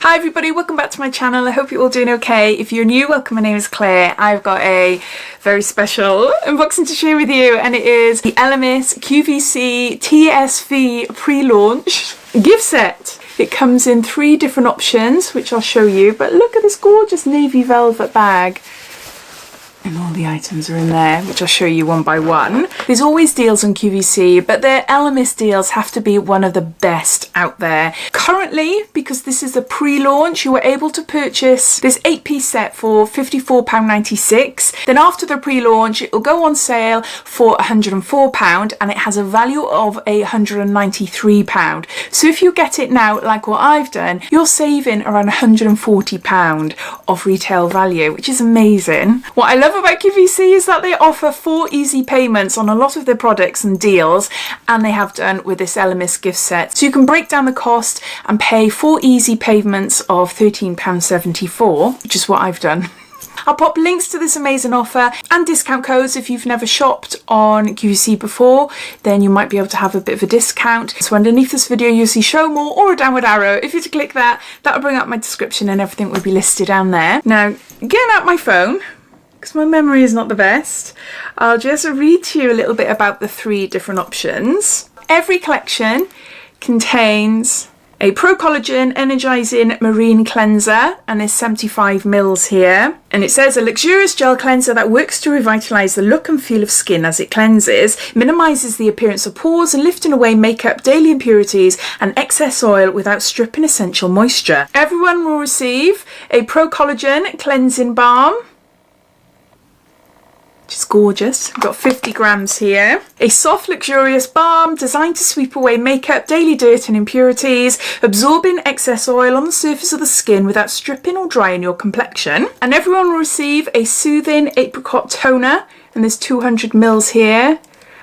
Hi everybody, welcome back to my channel. I hope you're all doing okay. If you're new, welcome. My name is Claire. I've got a very special unboxing to share with you, and it is the Elemis QVC Tsv pre-launch gift set. It comes in 3 different options, which I'll show you, but look at this gorgeous navy velvet bag. And all the items are in there, which I'll show you one by one. There's always deals on QVC, but their Elemis deals have to be one of the best out there. Currently, because this is a pre-launch, you were able to purchase this 8-piece set for £54.96. Then after the pre-launch, it will go on sale for £104, and it has a value of £193. So if you get it now, like what I've done, you're saving around £140 of retail value, which is amazing. What I love about QVC is that they offer 4 easy payments on a lot of their products and deals, and they have done with this Elemis gift set. So you can break down the cost and pay 4 easy payments of £13.74, which is what I've done. I'll pop links to this amazing offer and discount codes. If you've never shopped on QVC before, then you might be able to have a bit of a discount. So underneath this video you'll see show more or a downward arrow. If you were to click that, that'll bring up my description and everything will be listed down there. Now, getting out my phone, because my memory is not the best, I'll just read to you a little bit about the 3 different options. Every collection contains a Pro-Collagen Energizing Marine Cleanser, and there's 75 mils here. And it says a luxurious gel cleanser that works to revitalize the look and feel of skin as it cleanses, minimizes the appearance of pores and lifting away makeup, daily impurities and excess oil without stripping essential moisture. Everyone will receive a Pro-Collagen Cleansing Balm, which is gorgeous. We've got 50 grams here. A soft, luxurious balm designed to sweep away makeup, daily dirt and impurities, absorbing excess oil on the surface of the skin without stripping or drying your complexion. And everyone will receive a soothing apricot toner, and there's 200 mils here.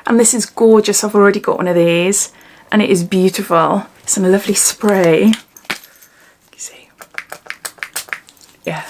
And this is gorgeous. I've already got one of these, and it is beautiful. It's in a lovely spray. You can see. Yeah.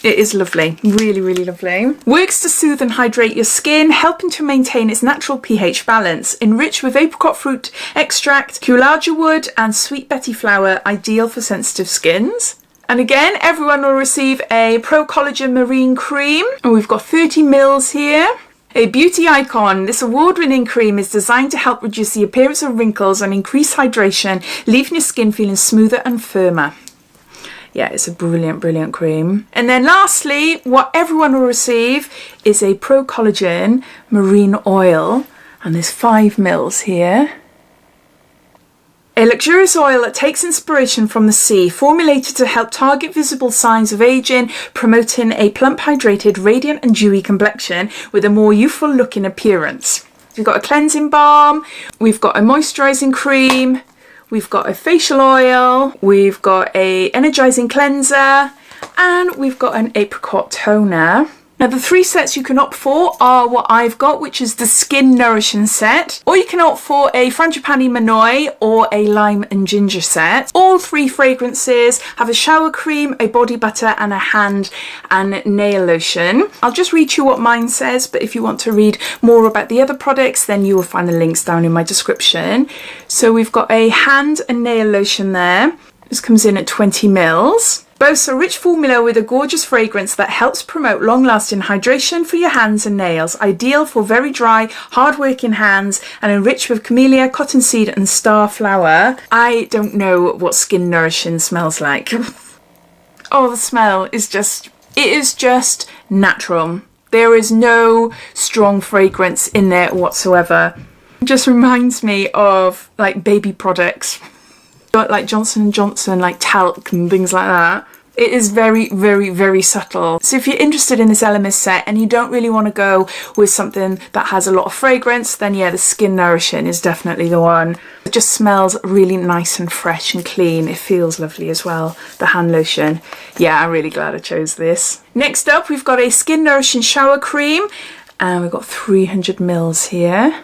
It is lovely, really, really lovely. Works to soothe and hydrate your skin, helping to maintain its natural pH balance. Enriched with apricot fruit extract, Collagen wood and sweet betty flower, ideal for sensitive skins. And again, everyone will receive a Pro-Collagen Marine Cream, and we've got 30 mils here. A beauty icon. This award-winning cream is designed to help reduce the appearance of wrinkles and increase hydration, leaving your skin feeling smoother and firmer. Yeah, it's a brilliant, brilliant cream. And then lastly, what everyone will receive is a Pro-Collagen Marine Oil, and there's 5 mils here. A luxurious oil that takes inspiration from the sea, formulated to help target visible signs of aging, promoting a plump, hydrated, radiant and dewy complexion with a more youthful looking appearance. We've got a cleansing balm, we've got a moisturising cream, we've got a facial oil, we've got a energizing cleanser, and we've got an apricot toner. Now the 3 sets you can opt for are what I've got, which is the Skin Nourishing set, or you can opt for a Frangipani Monoi or a Lime and Ginger set. All 3 fragrances have a shower cream, a body butter and a hand and nail lotion. I'll just read you what mine says, but if you want to read more about the other products, then you will find the links down in my description. So we've got a hand and nail lotion there. This comes in at 20 mils. Boasts a rich formula with a gorgeous fragrance that helps promote long-lasting hydration for your hands and nails, ideal for very dry, hard-working hands, and enriched with camellia, cottonseed and star flower. I don't know what Skin Nourishing smells like. Oh, the smell is just, it is just natural. There is no strong fragrance in there whatsoever. It just reminds me of like baby products, like Johnson & Johnson, like talc and things like that. It is very, very, very subtle. So if you're interested in this Elemis set and you don't really want to go with something that has a lot of fragrance, then yeah, the Skin Nourishing is definitely the one. It just smells really nice and fresh and clean. It feels lovely as well, the hand lotion. Yeah, I'm really glad I chose this. Next up, we've got a Skin Nourishing Shower Cream, and we've got 300 mils here.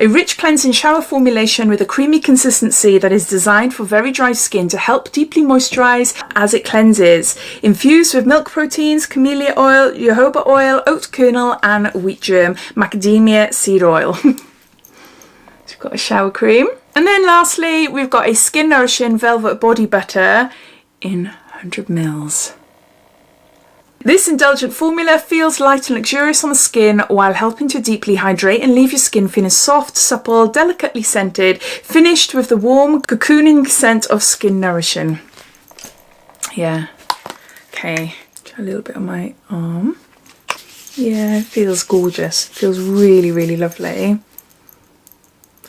A rich cleansing shower formulation with a creamy consistency that is designed for very dry skin to help deeply moisturize as it cleanses. Infused with milk proteins, camellia oil, jojoba oil, oat kernel and wheat germ, macadamia seed oil. So we've got a shower cream. And then lastly, we've got a Skin Nourishing Velvet Body Butter in 100 ml. This indulgent formula feels light and luxurious on the skin while helping to deeply hydrate and leave your skin feeling soft, supple, delicately scented, finished with the warm, cocooning scent of Skin Nourishing. Yeah. Okay, try a little bit on my arm. Yeah, it feels gorgeous. It feels really, really lovely.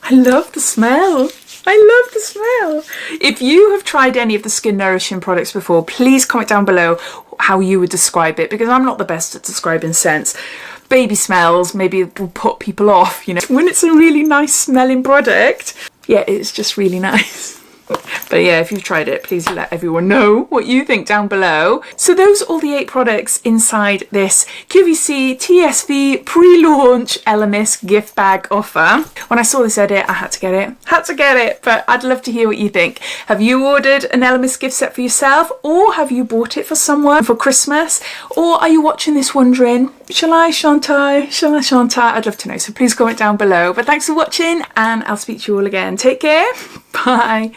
I love the smell. I love the smell. If you have tried any of the Skin Nourishing products before, please comment down below how you would describe it, because I'm not the best at describing scents. Baby smells maybe will put people off, you know. When it's a really nice smelling product, yeah, it's just really nice. But yeah, if you've tried it, please let everyone know what you think down below. So those are all the 8 products inside this QVC Tsv pre-launch Elemis gift bag offer. When I saw this edit, I had to get it, but I'd love to hear what you think. Have you ordered an Elemis gift set for yourself, or have you bought it for someone for Christmas? Or are you watching this wondering, shall I, shan't I? I'd love to know, so please comment down below. But thanks for watching, and I'll speak to you all again. Take care, bye.